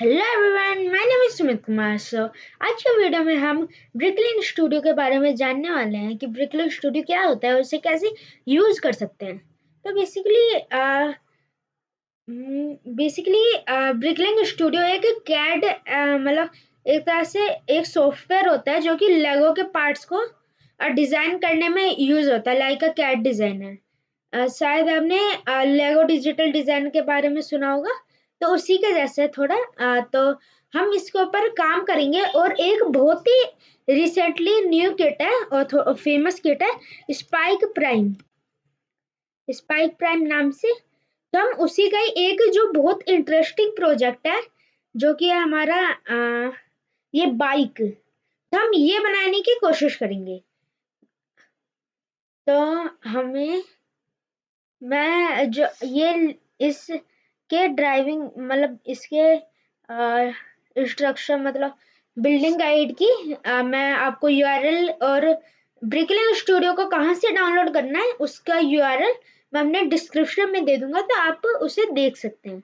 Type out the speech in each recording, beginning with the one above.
Hello everyone, my name is Sumit Kumar. आज के video में हम ब्रिकलिन स्टूडियो के बारे में जानने वाले हैं कि ब्रिकलिन स्टूडियो क्या होता है और उसे कैसे यूज कर सकते हैं। तो बेसिकली ब्रिकलिन स्टूडियो एक कैड मतलब एक तरह से एक सॉफ्टवेयर होता है जो कि लेगो के पार्ट्स को डिजाइन करने में यूज होता है, लाइक अ कैड डिजाइनर। शायद आपने लेगो डिजिटल डिजाइन के बारे में सुना होगा, तो उसी के जैसे थोड़ा तो हम इसके ऊपर काम करेंगे। और एक बहुत ही रिसेंटली न्यू किट है और फेमस किट है, स्पाइक प्राइम। स्पाइक प्राइम नाम से तो हम उसी का ही एक जो बहुत इंटरेस्टिंग प्रोजेक्ट है, जो कि है हमारा ये बाइक। तो हम ये बनाने की कोशिश करेंगे। तो हमें मैं जो ये इसके ड्राइविंग मतलब इसके इंस्ट्रक्शन मतलब बिल्डिंग गाइड की मैं आपको यूआरएल और ब्रिकलिन स्टूडियो को कहाँ से डाउनलोड करना है उसका यूआरएल मैं अपने डिस्क्रिप्शन में दे दूंगा, तो आप उसे देख सकते हैं।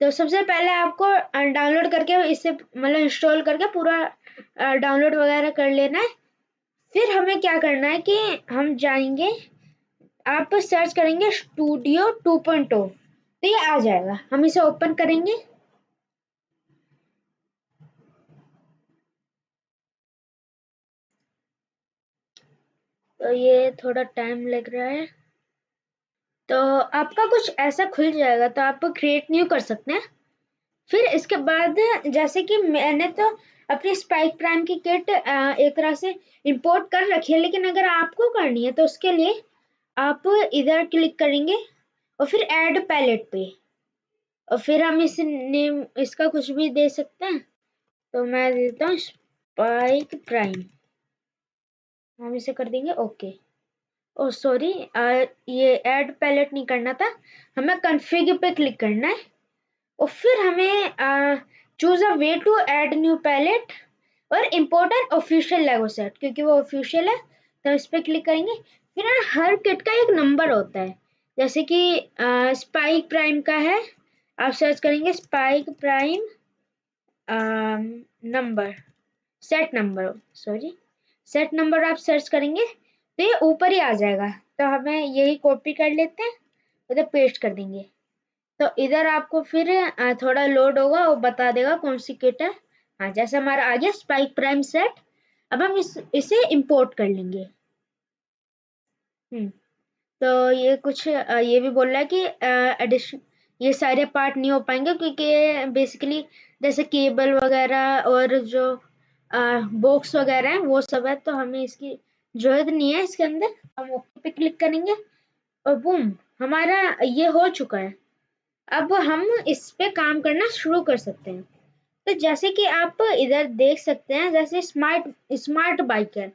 तो सबसे पहले आपको डाउनलोड करके इसे मतलब इंस्टॉल करके पूरा डाउनलोड वगैरह कर लेना है। फिर हमें क्या करना है कि हम जाएंगे, आप सर्च करेंगे स्टूडियो 2.0 तो ये आ जाएगा। हम इसे ओपन करेंगे। तो ये थोड़ा टाइम लग रहा है, तो आपका कुछ ऐसा खुल जाएगा, तो आप क्रिएट न्यू कर सकते हैं। फिर इसके बाद जैसे कि मैंने तो अपनी स्पाइक प्राइम की किट एक तरह से इंपोर्ट कर रखी है, लेकिन अगर आपको करनी है तो उसके लिए आप इधर क्लिक करेंगे और फिर ऐड पैलेट पे, और फिर हम इस नेम इसका कुछ भी दे सकते हैं। तो मैं देता हूँ स्पाइक प्राइम, हम इसे कर देंगे ओके। ओ सॉरी, ये ऐड पैलेट नहीं करना था, हमें कॉन्फ़िग पे क्लिक करना है। और फिर हमें choose a way to add new palette और import an official Lego set, क्योंकि वो ऑफिशियल है तो इस पे क्लिक करेंगे। फिर हर किट का एक नंबर होता है, जैसे कि स्पाइक प्राइम का है, आप सर्च करेंगे spike prime number, set number, sorry set number आप सर्च करेंगे तो ये ऊपर ही आ जाएगा। तो हमें यही कॉपी कर लेते हैं, उधर पेस्ट कर देंगे। तो इधर आपको फिर थोड़ा लोड होगा और बता देगा कौन सी किट है। हाँ, जैसे हमारा आ गया स्पाइक प्राइम सेट। अब हम इसे इंपोर्ट कर लेंगे। तो ये कुछ ये भी बोल रहा है कि एडिशन ये सारे पार्ट नहीं हो पाएंगे, क्योंकि बेसिकली जैसे केबल वगैरह और जो बॉक्स वगैरह है वो सब है, तो हमें इसकी जरूरत नहीं है इसके अंदर। हम ओके पे क्लिक करेंगे और बूम, हमारा ये हो चुका है। अब हम इस पे काम करना शुरू कर सकते हैं। तो जैसे कि आप इधर देख सकते हैं, जैसे स्मार्ट स्मार्ट बाइक है,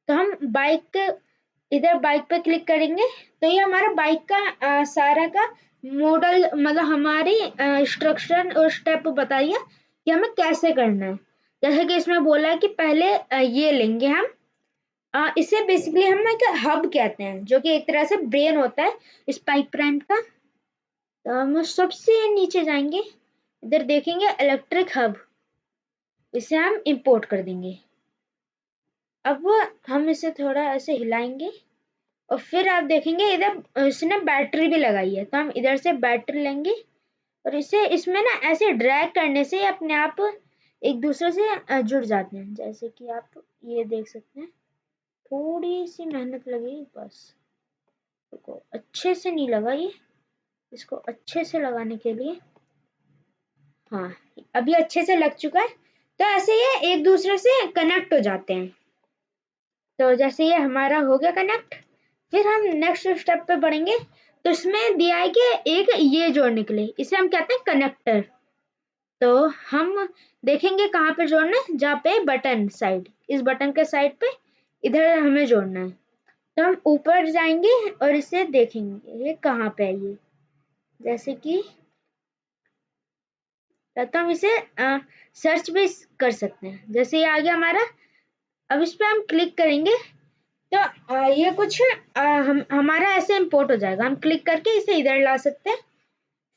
तो हम बाइक इधर बाइक पे क्लिक करेंगे तो ये हमारा बाइक का सारा का मॉडल मतलब हमारी इंस्ट्रक्शन और स्टेप बताइए कि हमें कैसे करना है। जैसे कि इसमें बोला है कि पहले ये लेंगे हम, इसे बेसिकली हम एक हब कहते हैं, जो कि एक तरह से ब्रेन होता है स्पाइक प्राइम का। तो हम सबसे नीचे जाएंगे, इधर देखेंगे इलेक्ट्रिक हब, इसे हम इंपोर्ट कर देंगे। अब हम इसे थोड़ा ऐसे हिलाएंगे और फिर आप देखेंगे इधर इसने बैटरी भी लगाई है, तो हम इधर से बैटरी लेंगे और इसे इसमें ना ऐसे ड्रैग करने से अपने आप एक दूसरे से जुड़ जाते हैं। जैसे कि आप ये देख सकते हैं, थोड़ी सी मेहनत लगी बस, को अच्छे से नहीं लगा ये, इसको अच्छे से लगाने के लिए। हाँ, अभी अच्छे से लग चुका है। तो ऐसे ये एक दूसरे से कनेक्ट हो जाते हैं। तो जैसे ये हमारा हो गया कनेक्ट, फिर हम नेक्स्ट स्टेप पे बढ़ेंगे। तो इसमें दिया है कि एक ये जोड़ने के लिए, इसे हम कहते हैं कनेक्टर। तो हम देखेंगे कहाँ पे जोड़ना है, जहाँ पे बटन साइड, इस बटन के साइड पे इधर हमें जोड़ना है। तो हम ऊपर जाएंगे और इसे देखेंगे ये कहाँ पे है ये, जैसे कि तो हम इसे सर्च भी कर सकते हैं। जैसे ये आ गया हमारा, अब इस पे हम क्लिक करेंगे तो ये कुछ हमारा ऐसे इंपोर्ट हो जाएगा। हम क्लिक करके इसे इधर ला सकते हैं।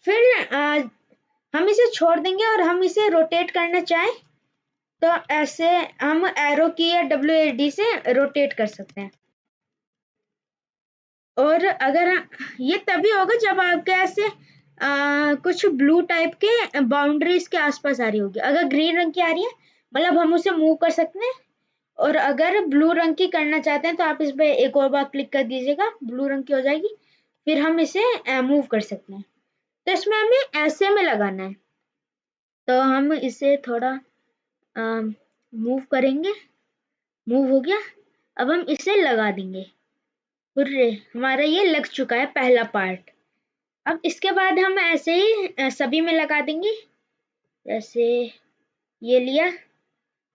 फिर हम इसे छोड़ देंगे और हम इसे रोटेट करना चाहें तो ऐसे हम एरो की या WASD से रोटेट कर सकते हैं। और अगर ये तभी होगा जब आपके ऐसे कुछ ब्लू टाइप के बाउंड्रीज के आसपास आ रही होगी। अगर ग्रीन रंग की आ रही है मतलब हम उसे मूव कर सकते हैं, और अगर ब्लू रंग की करना चाहते हैं तो आप इस पे एक और बार क्लिक कर दीजिएगा, ब्लू रंग की हो जाएगी, फिर हम इसे मूव कर सकते हैं। तो इसमें हमें ऐसे में लगाना है, तो हम इसे थोड़ा मूव करेंगे, मूव हो गया। अब हम इसे लगा देंगे। हुर्रे, हमारा ये लग चुका है पहला पार्ट। अब इसके बाद हम ऐसे ही सभी में लगा देंगे। जैसे ये लिया,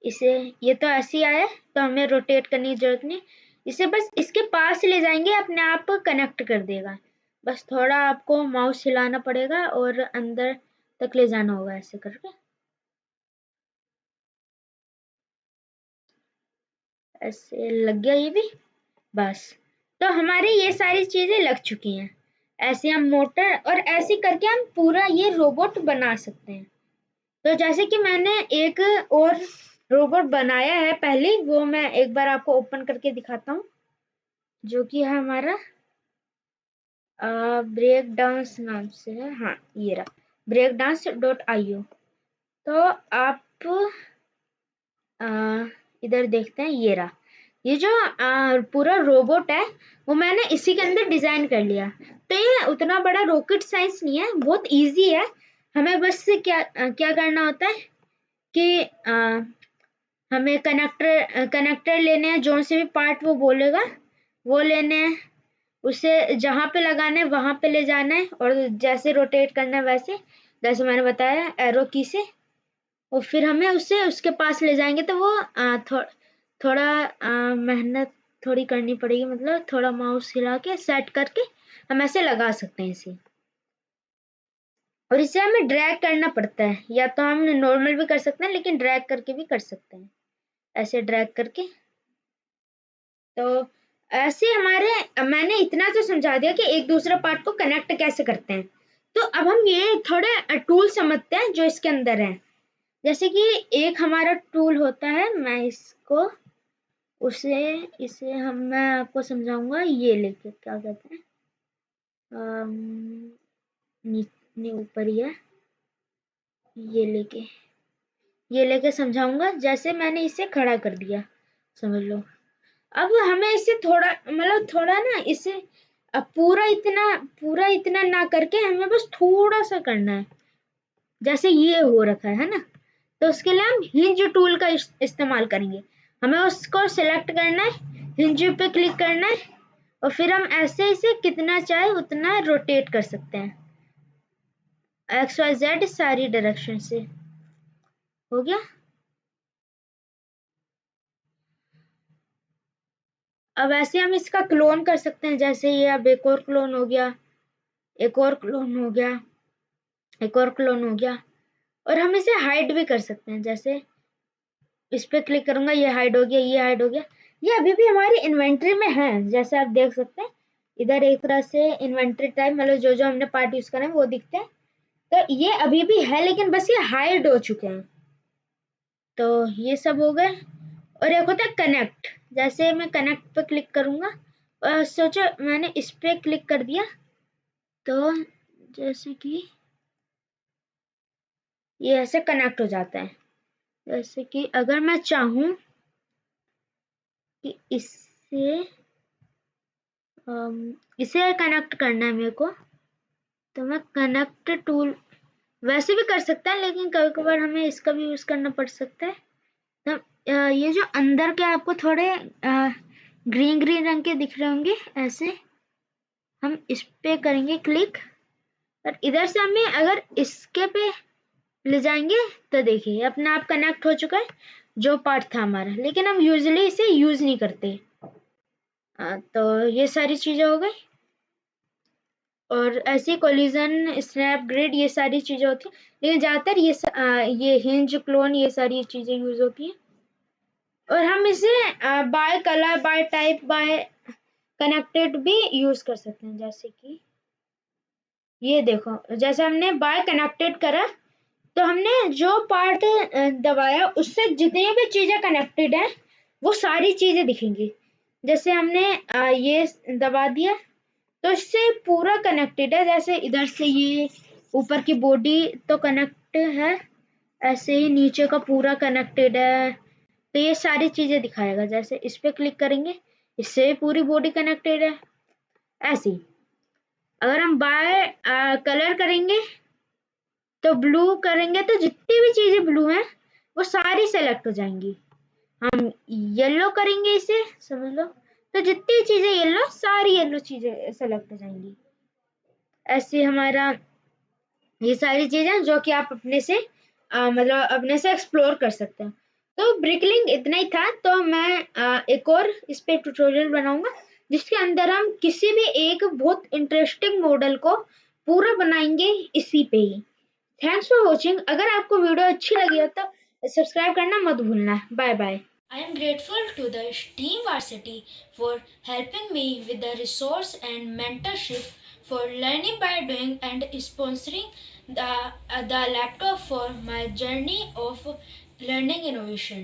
इसे ये तो ऐसे ही आया तो हमें रोटेट करने की जरूरत नहीं, इसे बस इसके पास ले जाएंगे, अपने आप कनेक्ट कर देगा। बस थोड़ा आपको माउस हिलाना पड़ेगा और अंदर तक ले जाना होगा ऐसे करके। ऐसे लग गया ये भी, बस। तो हमारे ये सारी चीजें लग चुकी हैं। ऐसे हम मोटर और ऐसे करके हम पूरा ये रोबोट बना सकते हैं। तो जैसे कि मैंने एक और रोबोट बनाया है पहले, वो मैं एक बार आपको ओपन करके दिखाता हूँ, जो कि है हमारा ब्रेक डांस नाम से है। हाँ, ये रहा breakdance.io। तो आप इधर देखते हैं, ये रहा। ये जो पूरा रोबोट है वो मैंने इसी के अंदर डिजाइन कर लिया। तो ये उतना बड़ा रॉकेट साइंस नहीं है, बहुत इजी है। हमें बस क्या करना होता है कि हमें कनेक्टर लेने हैं, जो से भी पार्ट वो बोलेगा वो लेने हैं, उसे जहाँ पे लगाना है वहां पे ले जाना है, और जैसे रोटेट करना है वैसे, जैसे मैंने बताया एरो की से, और फिर हमें उसे उसके पास ले जाएंगे। तो वो थोड़ा मेहनत थोड़ी करनी पड़ेगी, मतलब थोड़ा माउस हिला के सेट करके हम ऐसे लगा सकते हैं इसे। और इसे हमें ड्रैग करना पड़ता है, या तो हम नॉर्मल भी कर सकते हैं लेकिन ड्रैग करके भी कर सकते हैं, ऐसे ड्रैग करके। तो ऐसे हमारे मैंने इतना तो समझा दिया कि एक दूसरे पार्ट को कनेक्ट कैसे करते हैं। तो अब हम ये थोड़े टूल समझते हैं जो इसके अंदर है। जैसे कि एक हमारा टूल होता है, मैं इसको उसे इसे मैं आपको समझाऊंगा। ये लेके क्या कहते हैं, नीचे ऊपर ही है, ये लेके समझाऊंगा। जैसे मैंने इसे खड़ा कर दिया, समझ लो। अब हमें इसे थोड़ा मतलब थोड़ा ना इसे अब पूरा इतना ना करके हमें बस थोड़ा सा करना है, जैसे ये हो रखा है ना। तो उसके लिए हम हिंज टूल का इस्तेमाल करेंगे। हमें उसको सिलेक्ट करना है, हिंज पे क्लिक करना है, और फिर हम ऐसे इसे कितना चाहे उतना रोटेट कर सकते हैं, XYZ सारी डायरेक्शन से। हो गया। अब ऐसे हम इसका क्लोन कर सकते हैं, जैसे ये अब एक और क्लोन हो गया, एक और क्लोन हो गया, एक और क्लोन हो गया। और हम इसे हाइड भी कर सकते हैं, जैसे इस पे क्लिक करूंगा, ये हाइड हो गया, ये हाइड हो गया। ये अभी भी हमारी इन्वेंट्री में है, जैसे आप देख सकते हैं। इधर एक तरह से इन्वेंट्री टाइप, मतलब जो जो हमने पार्ट यूज करे हैं वो दिखते हैं। तो ये अभी भी है, लेकिन बस ये हाइड हो चुके हैं। तो ये सब हो गए। और एक होता है कनेक्ट। जैसे मैं कनेक्ट पे क्लिक करूंगा, और सोचो मैंने इस पे क्लिक कर दिया, तो जैसे कि ये ऐसे कनेक्ट हो जाता है। जैसे कि अगर मैं चाहूं कि इसे कनेक्ट करना है मेरे को, तो मैं कनेक्ट टूल वैसे भी कर सकता है, लेकिन कभी कभार हमें इसका भी यूज करना पड़ सकता है। तो ये जो अंदर के आपको थोड़े ग्रीन ग्रीन रंग के दिख रहे होंगे, ऐसे हम इस पे करेंगे क्लिक, और इधर से हमें अगर इसके पे ले जाएंगे तो देखिए अपने आप कनेक्ट हो चुका है जो पार्ट था हमारा, लेकिन हम यूजली इसे यूज नहीं करते। तो ये सारी चीजें हो गई। और ऐसे कोलिजन, स्नैप ग्रिड, ये सारी चीजें होती हैं, लेकिन ज्यादातर ये हिंज क्लोन ये सारी चीजें यूज होती हैं। और हम इसे by colour, by type, by connected भी यूज कर सकते हैं। जैसे कि ये देखो, जैसे हमने बाय कनेक्टेड करा तो हमने जो पार्ट दबाया उससे जितनी भी चीजें कनेक्टेड हैं वो सारी चीजें दिखेंगी। जैसे हमने ये दबा दिया तो इससे पूरा कनेक्टेड है। जैसे इधर से ये ऊपर की बॉडी तो कनेक्ट है, ऐसे ही नीचे का पूरा कनेक्टेड है। तो ये सारी चीजें दिखाएगा। जैसे इस पे क्लिक करेंगे, इससे पूरी बॉडी कनेक्टेड है। ऐसे ही अगर हम बाय कलर करेंगे तो ब्लू करेंगे तो जितनी भी चीजें ब्लू हैं वो सारी सेलेक्ट हो जाएंगी। हम येलो करेंगे इसे, समझ लो, तो जितनी चीजें येलो, सारी येलो चीजें सेलेक्ट हो जाएंगी। ऐसे हमारा ये सारी चीजें जो कि आप अपने से मतलब अपने से एक्सप्लोर कर सकते हैं। तो ब्रिकलिंग इतना ही था। तो मैं एक और इस पे ट्यूटोरियल बनाऊंगा जिसके अंदर हम किसी भी एक बहुत इंटरेस्टिंग मॉडल को पूरा बनाएंगे इसी पे ही। Thanks for watching. अगर आपको वीडियो अच्छी लगी हो तो सब्सक्राइब करना मत भूलना। Bye bye. I am grateful to the Team Varsity for helping me with the resource and mentorship, for learning by doing and sponsoring the laptop for my journey of learning innovation.